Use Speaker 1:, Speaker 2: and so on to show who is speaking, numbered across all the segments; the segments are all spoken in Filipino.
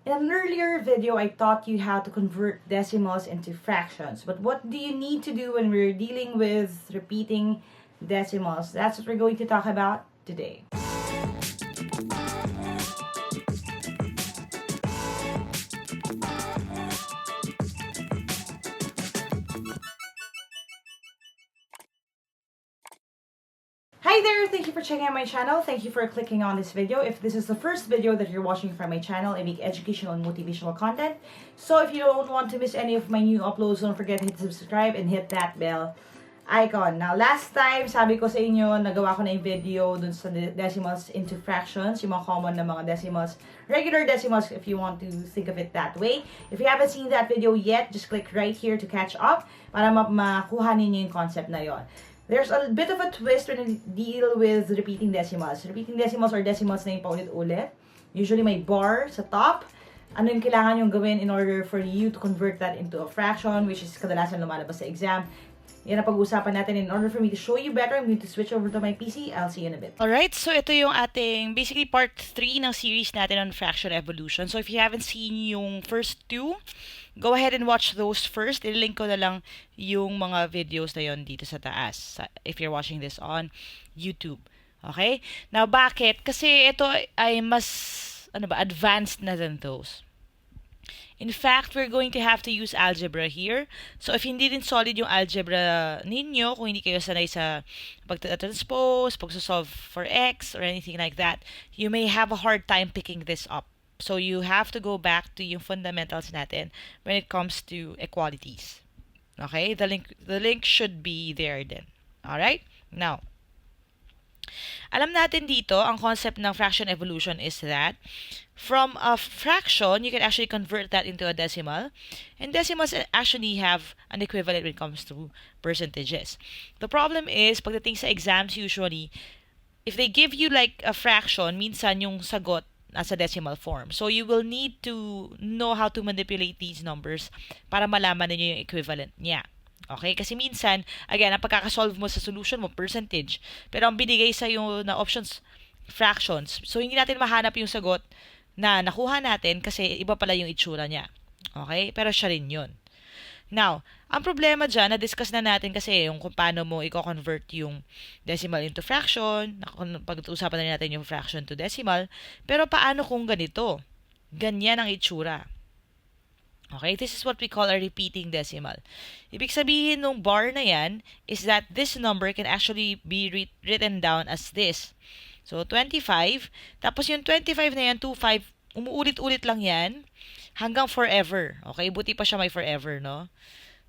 Speaker 1: In an earlier video, I taught you how to convert decimals into fractions. But what do you need to do when we're dealing with repeating decimals? That's what we're going to talk about today. Hi there! Thank you for checking out my channel. Thank you for clicking on this video. If this is the first video that you're watching from my channel, I make educational and motivational content. So if you don't want to miss any of my new uploads, don't forget to hit subscribe and hit that bell icon. Now, last time, sabi ko sa inyo, nagawa ko na yung video dun sa decimals into fractions, yung mga common na mga decimals, regular decimals if you want to think of it that way. If you haven't seen that video yet, just click right here to catch up para makuha ninyo yung concept na yon. There's a bit of a twist when you deal with repeating decimals. Repeating decimals or decimals na yung paulit-ulit. Usually may bar sa top. Ano yung kailangan yung gawin in order for you to convert that into a fraction, which is kadalasan lumalabas sa exam. Yan ang pag-uusapan natin. In order for me to show you better, I'm going to switch over to my PC. I'll see you in a bit.
Speaker 2: Alright, so ito yung ating basically part 3 ng series natin on fraction evolution. So if you haven't seen yung first two, go ahead and watch those first. I-link ko na lang yung mga videos na yon dito sa taas if you're watching this on YouTube. Okay? Now, bakit? Kasi ito ay mas advanced na than those. In fact, we're going to have to use algebra here. So, if hindi din solid yung algebra ninyo, kung hindi kayo sanay sa pag-transpose, pag-solve for x, or anything like that, you may have a hard time picking this up. So, you have to go back to yung fundamentals natin when it comes to equalities. Okay? The link should be there then. Alright? Now, alam natin dito, ang concept ng fraction evolution is that from a fraction, you can actually convert that into a decimal. And decimals actually have an equivalent when it comes to percentages. The problem is, pagdating sa exams usually, if they give you like a fraction, minsan yung sagot nasa decimal form. So you will need to know how to manipulate these numbers para malaman niyo yung equivalent niya. Okay? Kasi minsan, again, ang pagkakasolve mo sa solution mo, percentage. Pero ang binigay sa'yo na options, fractions. So, hindi natin mahanap yung sagot na nakuha natin kasi iba pala yung itsura niya. Okay? Pero siya rin yun. Now, ang problema dyan, na-discuss na natin kasi yung kung paano mo i-convert yung decimal into fraction. Pag-usapan na natin yung fraction to decimal. Pero paano kung ganito? Ganyan ang itsura. Okay, this is what we call a repeating decimal. Ibig sabihin ng bar na yan is that this number can actually be written down as this. So, 25. Tapos yung 25 na yan, 25, umuulit-ulit lang yan hanggang forever. Okay, buti pa siya may forever, no?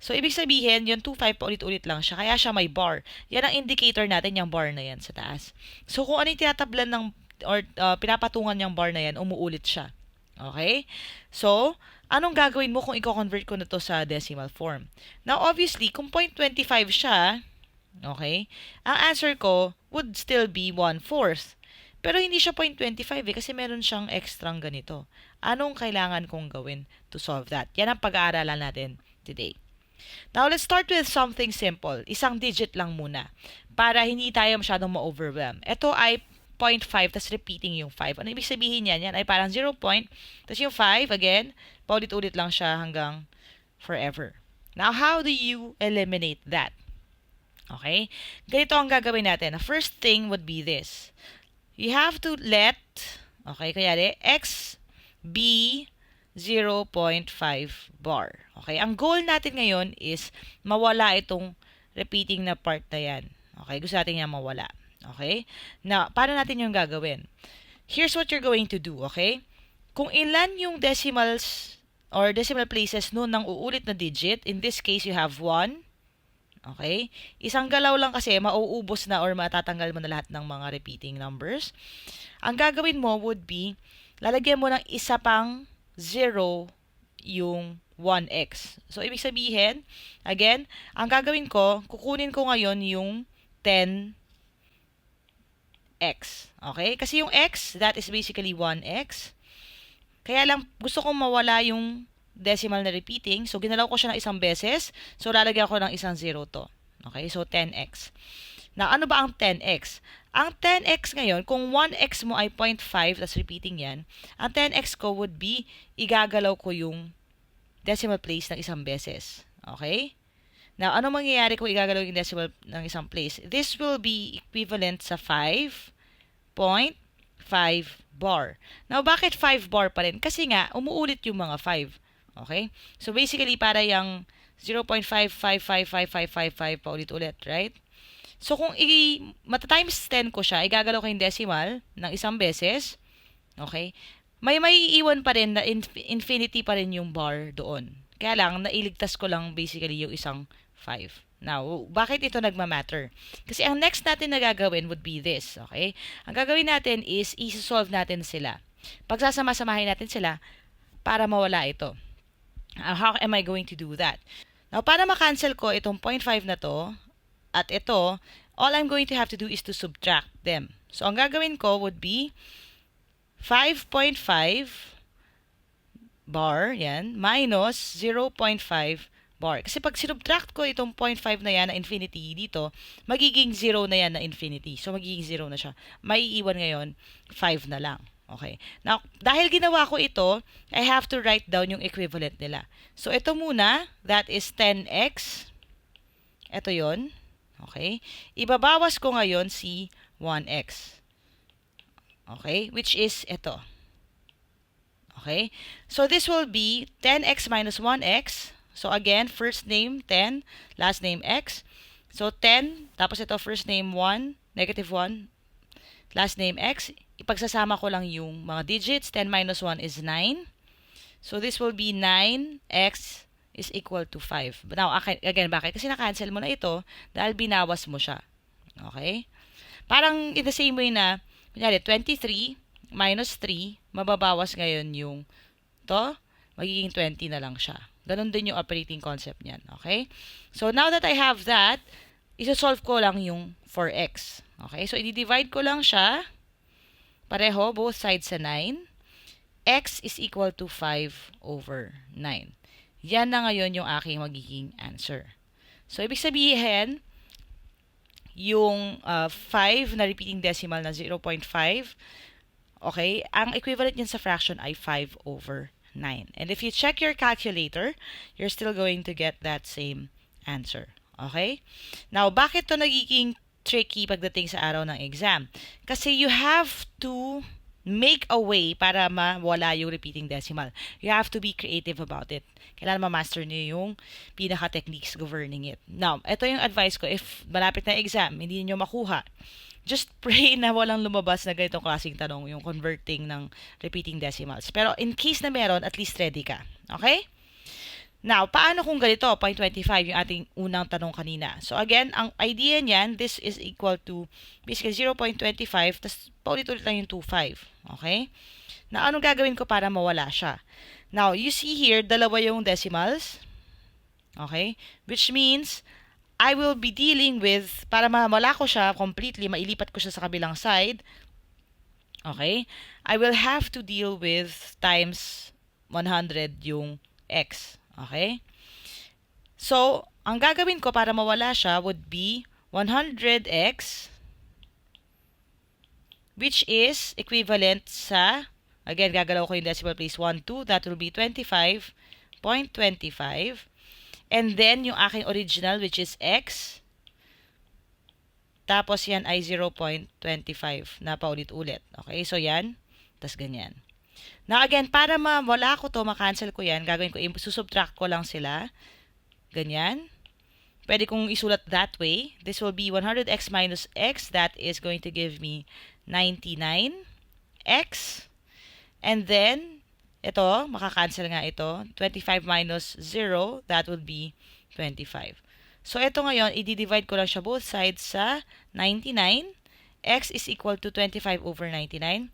Speaker 2: So, ibig sabihin, yung 25 pa ulit-ulit lang siya, kaya siya may bar. Yan ang indicator natin, yung bar na yan sa taas. So, kung ano yung tinatablan ng, or pinapatungan yung bar na yan, umuulit siya. Okay? So, anong gagawin mo kung i-convert ko na to sa decimal form? Now, obviously, kung 0.25 siya, okay, ang answer ko would still be 1/4. Pero hindi siya 0.25 kasi meron siyang extrang ganito. Anong kailangan kong gawin to solve that? Yan ang pag-aaralan natin today. Now, let's start with something simple. Isang digit lang muna para hindi tayo masyadong ma-overwhelm. Ito ay 0.5, tas repeating yung 5. Ano ibig sabihin yan? Yan ay parang 0 point, tas yung 5, again, paulit-ulit lang siya hanggang forever. Now, how do you eliminate that? Okay? Ganito ang gagawin natin. The first thing would be this. You have to let, okay, kaya x be 0.5 bar. Okay? Ang goal natin ngayon is mawala itong repeating na part na yan. Okay? Gusto natin yan mawala. Okay? Now, paano natin yung gagawin? Here's what you're going to do, okay? Kung ilan yung decimals or decimal places noon ng uulit na digit, in this case, you have 1. Okay? Isang galaw lang kasi, mauubos na or matatanggal mo na lahat ng mga repeating numbers. Ang gagawin mo would be, lalagyan mo ng isa pang 0 yung 1x. So, ibig sabihin, again, ang gagawin ko, kukunin ko ngayon yung 10 x. Okay? Kasi yung x, that is basically 1x. Kaya lang, gusto kong mawala yung decimal na repeating. So, ginalaw ko siya ng isang beses. So, lalagyan ko ng isang 0 to. Okay? So, 10x. Na ano ba ang 10x? Ang 10x ngayon, kung 1x mo ay 0.5, that's repeating yan, ang 10x ko would be, igagalaw ko yung decimal place ng isang beses. Okay? Now, ano mangyayari kung igagalaw yung decimal ng isang place? This will be equivalent sa 5.5 bar. Now, bakit 5 bar pa rin? Kasi nga, umuulit yung mga 5. Okay? So, basically, para yung 0.5555555 pa ulit-ulit, right? So, kung mata-times 10 ko siya, igagalaw ko yung decimal ng isang beses, okay? May iiwan pa rin na infinity pa rin yung bar doon. Kaya lang, nailigtas ko lang basically yung isang 5. Now, bakit ito nagmamatter? Kasi ang next natin na gagawin would be this, okay? Ang gagawin natin is, i-solve natin sila. Pagsasama-samahin natin sila para mawala ito. How am I going to do that? Now, para ma-cancel ko itong 0.5 na to, at ito, all I'm going to have to do is to subtract them. So, ang gagawin ko would be 5.5 bar, yan, minus 0.5 bar. Kasi pag sinubtract ko itong 0.5 na yan na infinity dito, magiging 0 na yan na infinity. So, magiging 0 na siya. Maiiwan ngayon, 5 na lang. Okay. Now, dahil ginawa ko ito, I have to write down yung equivalent nila. So, ito muna, that is 10x. Ito yon. Okay. Ibabawas ko ngayon si 1x. Okay. Which is ito. Okay. So, this will be 10x minus 1x. So, again, first name 10, last name x. So, 10, tapos ito first name 1, negative 1, last name x. Ipagsasama ko lang yung mga digits. 10 minus 1 is 9. So, this will be 9x is equal to 5. Now, again, bakit? Kasi na-cancel mo na ito dahil binawas mo siya. Okay? Parang in the same way na, kunyari, 23 minus 3, mababawas ngayon yung to, magiging 20 na lang siya. Ganon din yung operating concept niyan. Okay? So, now that I have that, isa-solve ko lang yung 4x. Okay? So, i-divide ko lang siya. Pareho, both sides sa 9. X is equal to 5 over 9. Yan na ngayon yung aking magiging answer. So, ibig sabihin, yung 5 na repeating decimal na 0.5, okay, ang equivalent niyan sa fraction ay 5 over 9. And if you check your calculator, you're still going to get that same answer. Okay? Now, bakit to nagiging tricky pagdating sa araw ng exam? Kasi you have to make a way para mawala yung repeating decimal. You have to be creative about it. Kailangan ma-master niyo yung pinaka-techniques governing it. Now, ito yung advice ko. If malapit na exam, hindi niyo makuha, just pray na walang lumabas na ganitong klaseng tanong, yung converting ng repeating decimals. Pero in case na meron, at least ready ka. Okay? Now, paano kung ganito, 0.25, yung ating unang tanong kanina? So, again, ang idea niyan, this is equal to basically 0.25, tapos paulit-ulit lang yung 2.5. Okay? Now, anong gagawin ko para mawala siya? Now, you see here, dalawa yung decimals. Okay? Which means, I will be dealing with, para mawala ko siya completely, mailipat ko siya sa kabilang side. Okay? I will have to deal with times 100 yung x. Okay? So, ang gagawin ko para mawala siya would be 100x, which is equivalent sa, again, gagalaw ko yung decimal place 1, 2, that will be 25.25. And then, yung aking original, which is x, tapos yan ay 0.25 na paulit-ulit. Okay? So, yan. Tapos ganyan. Now, again, para mawala ko to, makancel ko yan, gagawin ko, susubtract ko lang sila. Ganyan. Pwede kong isulat that way. This will be 100x minus x. That is going to give me 99x. And then, ito, makakancel nga ito. 25 minus 0, that would be 25. So, ito ngayon, i-divide ko lang siya both sides sa 99. X is equal to 25 over 99.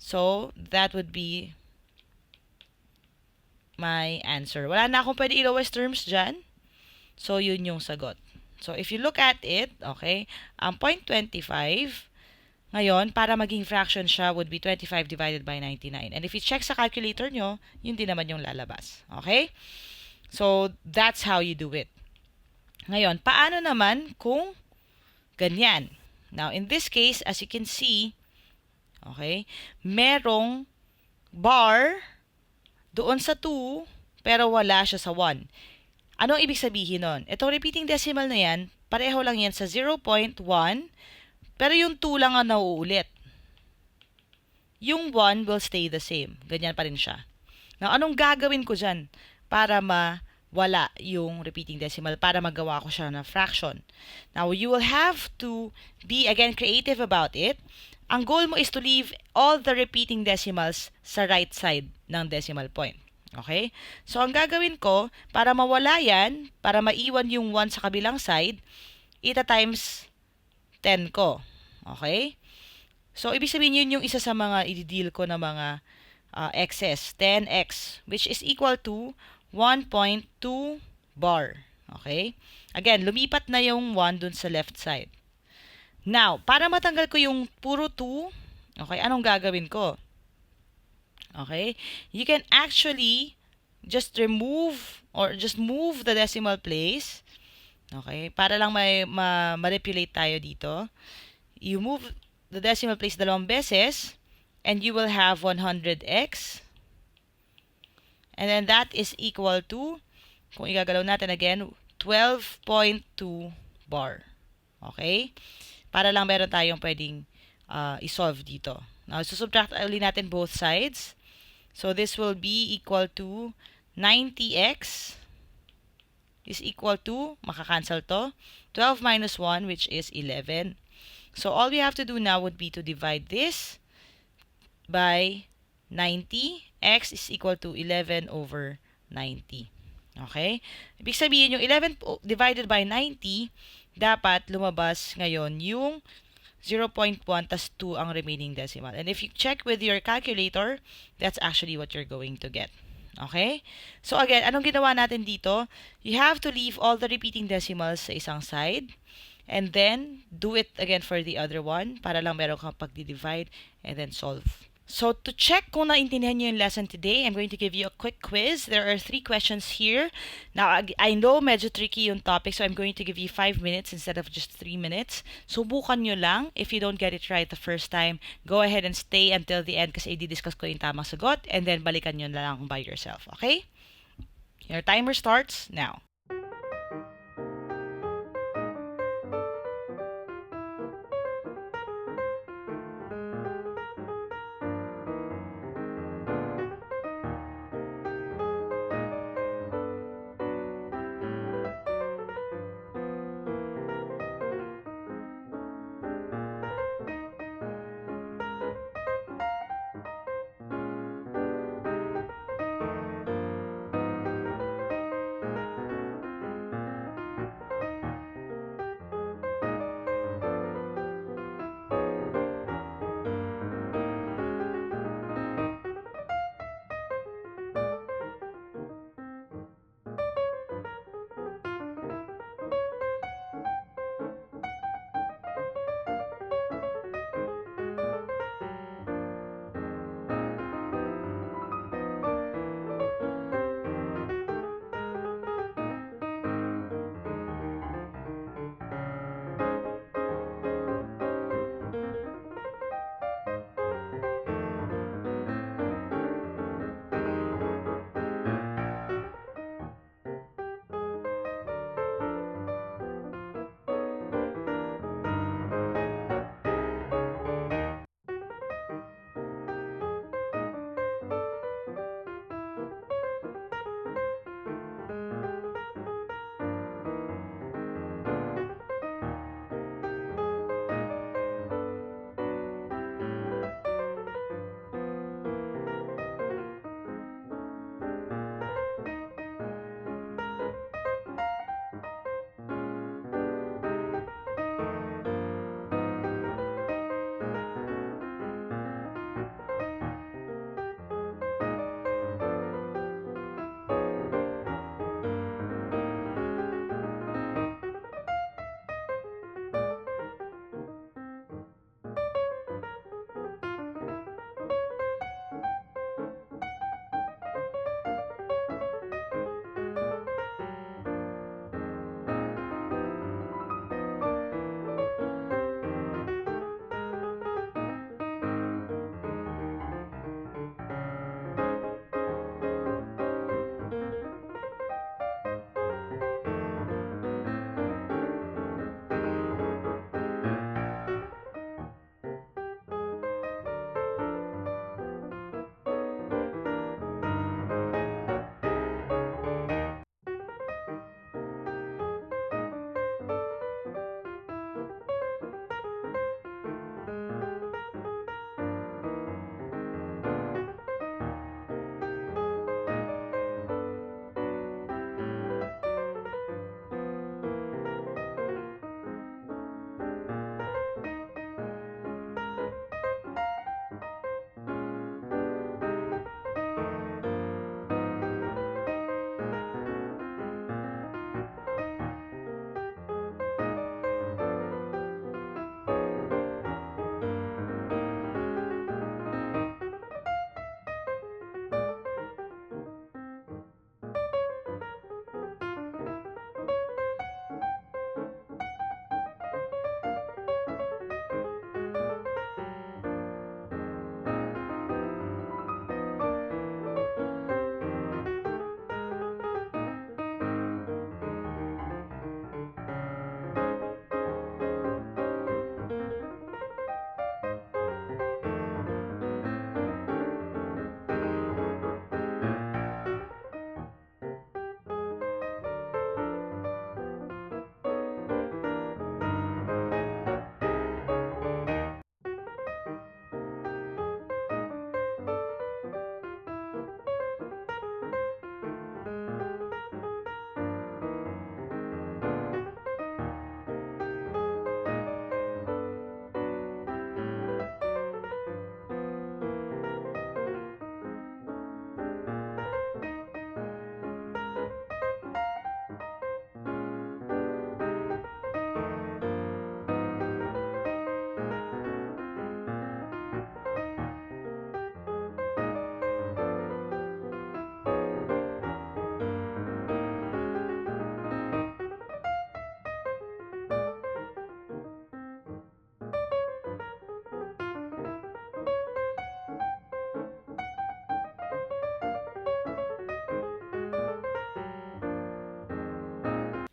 Speaker 2: So, that would be my answer. Wala na akong pwede i-lowest terms dyan. So, yun yung sagot. So, if you look at it, okay, ang 0.25, ngayon, para maging fraction siya would be 25 divided by 99. And if you check sa calculator nyo, yun din naman yung lalabas. Okay? So, that's how you do it. Ngayon, paano naman kung ganyan. Now, in this case, as you can see, okay, merong bar doon sa 2, pero wala siya sa 1. Anong ibig sabihin nun? Itong repeating decimal na yan, pareho lang yan sa 0.1, pero yung 2 lang ang nauulit. Yung 1 will stay the same. Ganyan pa rin siya. Now, anong gagawin ko dyan para mawala yung repeating decimal, para magawa ko siya na fraction? Now, you will have to be, again, creative about it. Ang goal mo is to leave all the repeating decimals sa right side ng decimal point. Okay? So, ang gagawin ko, para mawala yan, para maiwan yung 1 sa kabilang side, ita-times 10 ko. Okay? So, ibig sabihin yun yung isa sa mga i-deal ko na mga excess, 10x, which is equal to 1.2 bar. Okay? Again, lumipat na yung 1 dun sa left side. Now, para matanggal ko yung puro 2, okay, anong gagawin ko? Okay? You can actually just remove or just move the decimal place. Okay? Para lang ma-manipulate tayo dito. You move the decimal place 2 beses and you will have 100x. And then that is equal to, kung igagalaw natin again, 12.2 bar. Okay? Para lang meron tayong pwedeng isolve dito. Now, susubtract ulit natin both sides. So, this will be equal to 90x is equal to, makakancel to, 12 minus 1, which is 11. So, all we have to do now would be to divide this by 90. X is equal to 11 over 90. Okay? Ibig sabihin, yung 11 divided by 90, dapat lumabas ngayon yung 0.1 tas 2 ang remaining decimal. And if you check with your calculator, that's actually what you're going to get. Okay? So again, anong ginawa natin dito? You have to leave all the repeating decimals sa isang side. And then, do it again for the other one para lang meron kang pagdi-divide and then solve. So, to check kung naintindihan nyo yung lesson today, I'm going to give you a quick quiz. There are 3 questions here. Now, I know medyo tricky yung topic, so I'm going to give you 5 minutes instead of just 3 minutes. Subukan nyo lang. If you don't get it right the first time, go ahead and stay until the end kasi i-discuss ko yung tamang sagot and then balikan nyo na lang by yourself. Okay? Your timer starts now.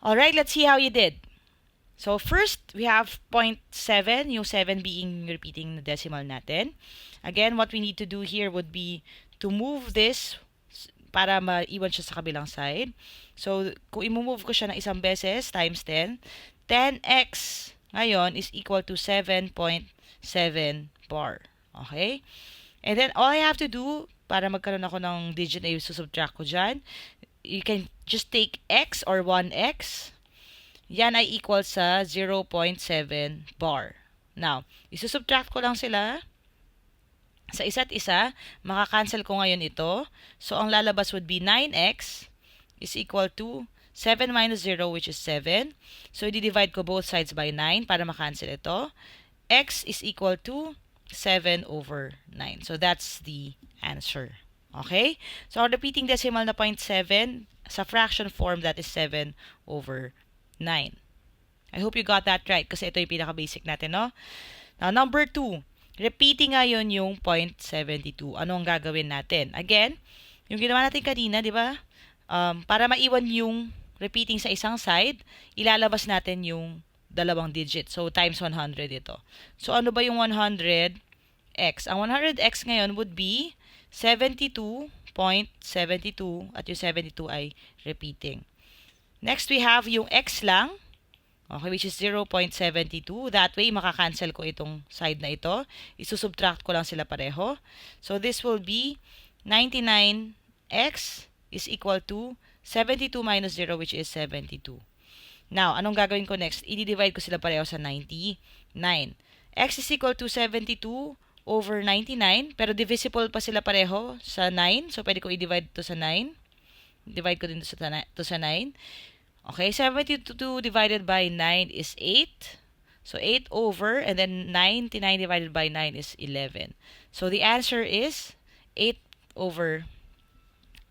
Speaker 2: Alright, let's see how you did. So first, we have 0.7, yung 7 being repeating the decimal natin. Again, what we need to do here would be to move this para maiwan siya sa kabilang side. So, kung i-move ko siya ng isang beses, times 10, 10x ngayon is equal to 7.7 bar. Okay? And then, all I have to do, para magkaroon ako ng digit na subtract ko dyan, you can just take x or 1x. Yan ay equal sa 0.7 bar. Now, isusubtract ko lang sila sa isa't isa. Makakancel ko ngayon ito. So, ang lalabas would be 9x is equal to 7 minus 0, which is 7. So, i-divide ko both sides by 9 para makancel ito. X is equal to 7 over 9. So, that's the answer. Okay? So, our repeating decimal na 0.7, sa fraction form, that is 7 over 9. I hope you got that right kasi ito yung pinaka-basic natin, no? Now, number 2. Repeating ngayon yung 0.72. Ano ang gagawin natin? Again, yung ginawa natin kanina, di ba? Para maiwan yung repeating sa isang side, ilalabas natin yung dalawang digit. So, times 100 ito. So, ano ba yung 100x? Ang 100x ngayon would be 72.72 at yung 72 ay repeating. Next, we have yung x lang, okay, which is 0.72. That way, makakancel ko itong side na ito. Isusubtract ko lang sila pareho. So, this will be 99x is equal to 72 minus 0, which is 72. Now, anong gagawin ko next? I-divide ko sila pareho sa 99. X is equal to 72 over 99, pero divisible pa sila pareho sa 9. So, pwede ko i-divide ito sa 9. Divide ko din to sa 9. Okay, 72 divided by 9 is 8. So, 8 over, and then 99 divided by 9 is 11. So, the answer is 8 over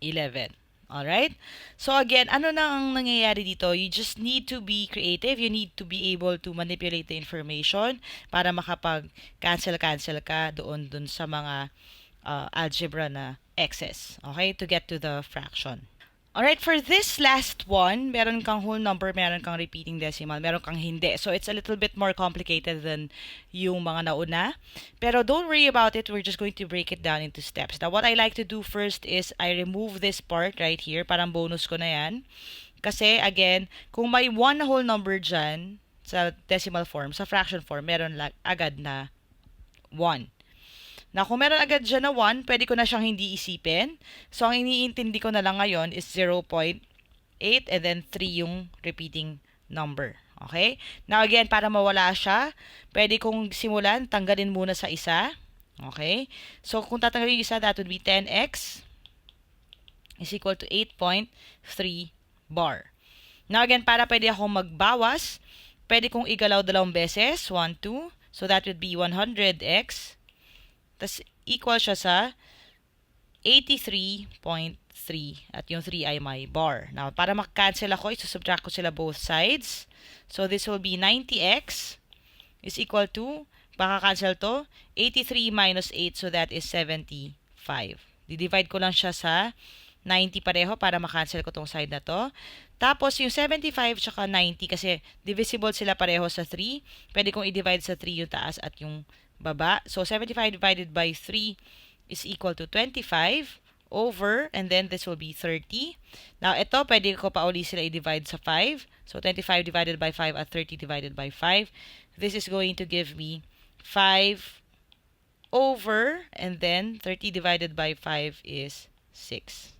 Speaker 2: 11. Alright? So, again, ano na ang nangyayari dito? You just need to be creative. You need to be able to manipulate the information para makapag-cancel ka doon sa mga algebra na x's. Okay? To get to the fraction. Alright, for this last one, meron kang whole number, meron kang repeating decimal, meron kang hindi. So, it's a little bit more complicated than yung mga nauna. Pero don't worry about it. We're just going to break it down into steps. Now, what I like to do first is I remove this part right here. Parang bonus ko na yan. Kasi, again, kung may one whole number dyan sa decimal form, sa fraction form, meron agad na 1. Na kung meron agad dyan na 1, pwede ko na siyang hindi isipin. So, ang iniintindi ko na lang ngayon is 0.8 and then 3 yung repeating number. Okay? Now, again, para mawala siya, pwede kong simulan, tanggalin muna sa isa. Okay? So, kung tatanggalin yung isa, that would be 10x is equal to 8.3 bar. Now, again, para pwede akong magbawas, pwede kong igalaw dalawang beses, 1, 2. So, that would be 100x. Tas equal siya sa 83.3 at yung 3 ay may bar. Now, para makacancel ako, isusubtract ko sila both sides. So, this will be 90x is equal to, baka-cancel to, 83 minus 8, so that is 75. Di-divide ko lang siya sa 90 pareho para makancel ko tong side na to. Tapos, yung 75 tsaka 90, kasi divisible sila pareho sa 3, pwede kong i-divide sa 3 yung taas at yung baba. So, 75 divided by 3 is equal to 25 over, and then this will be 30. Now, ito, pwede ko pa uli sila i-divide sa 5. So, 25 divided by 5 at 30 divided by 5. This is going to give me 5 over, and then 30 divided by 5 is 6.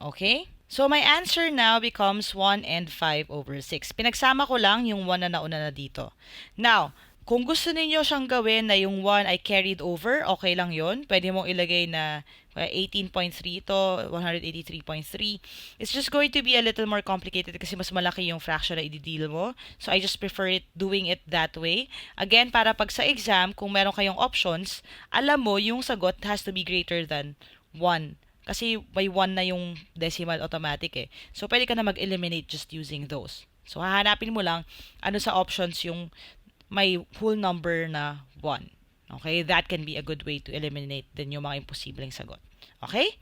Speaker 2: Okay? So, my answer now becomes 1 and 5 over 6. Pinagsama ko lang yung 1 na nauna na dito. Now, kung gusto ninyo siyang gawin na yung 1 ay carried over, okay lang yon. Pwede mong ilagay na 18.3 ito, 183.3. It's just going to be a little more complicated kasi mas malaki yung fraction na i-deal mo. So, I just prefer doing it that way. Again, para pag sa exam, kung meron kayong options, alam mo yung sagot has to be greater than 1. Kasi may 1 na yung decimal automatic eh. So, pwede ka na mag-eliminate just using those. So, hahanapin mo lang ano sa options yung may whole number na 1. Okay? That can be a good way to eliminate din yung mga imposibleng sagot. Okay?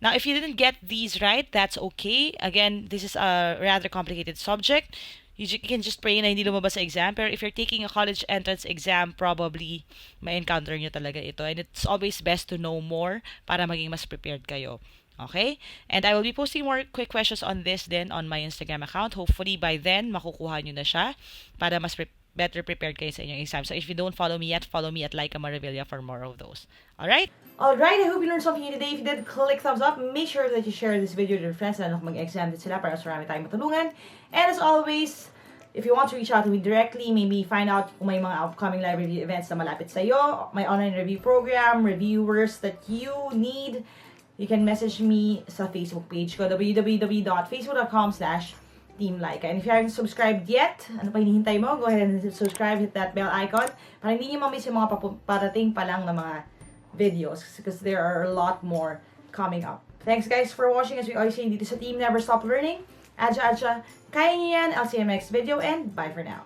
Speaker 2: Now, if you didn't get these right, that's okay. Again, this is a rather complicated subject. You can just pray na hindi lumabas sa exam. Pero if you're taking a college entrance exam, probably ma-encounter nyo talaga ito. And it's always best to know more para maging mas prepared kayo. Okay? And I will be posting more quick questions on this then on my Instagram account. Hopefully by then, makukuha nyo na siya para mas better prepared kayo sa inyong exam. So if you don't follow me yet, follow me at Lyqa Maravilla for more of those. Alright?
Speaker 1: Alright, I hope you learned something today. If you did, click thumbs up. Make sure that you share this video to your friends na mag-exam din sila para mas marami tayong matulungan. And as always, if you want to reach out to me directly, maybe find out kung may mga upcoming live review events na malapit sa'yo, my online review program, reviewers that you need, you can message me sa Facebook page ko, www.facebook.com/Team Lyqa. And if you haven't subscribed yet, ano pa hinihintay mo? Go ahead and subscribe, hit that bell icon para hindi nyo ma-miss yung mga parating pa lang na mga videos because there are a lot more coming up. Thanks guys for watching. As we always say dito sa team, never stop learning. Adja, kaya niyo yan. I'll see you in the next video and bye for now.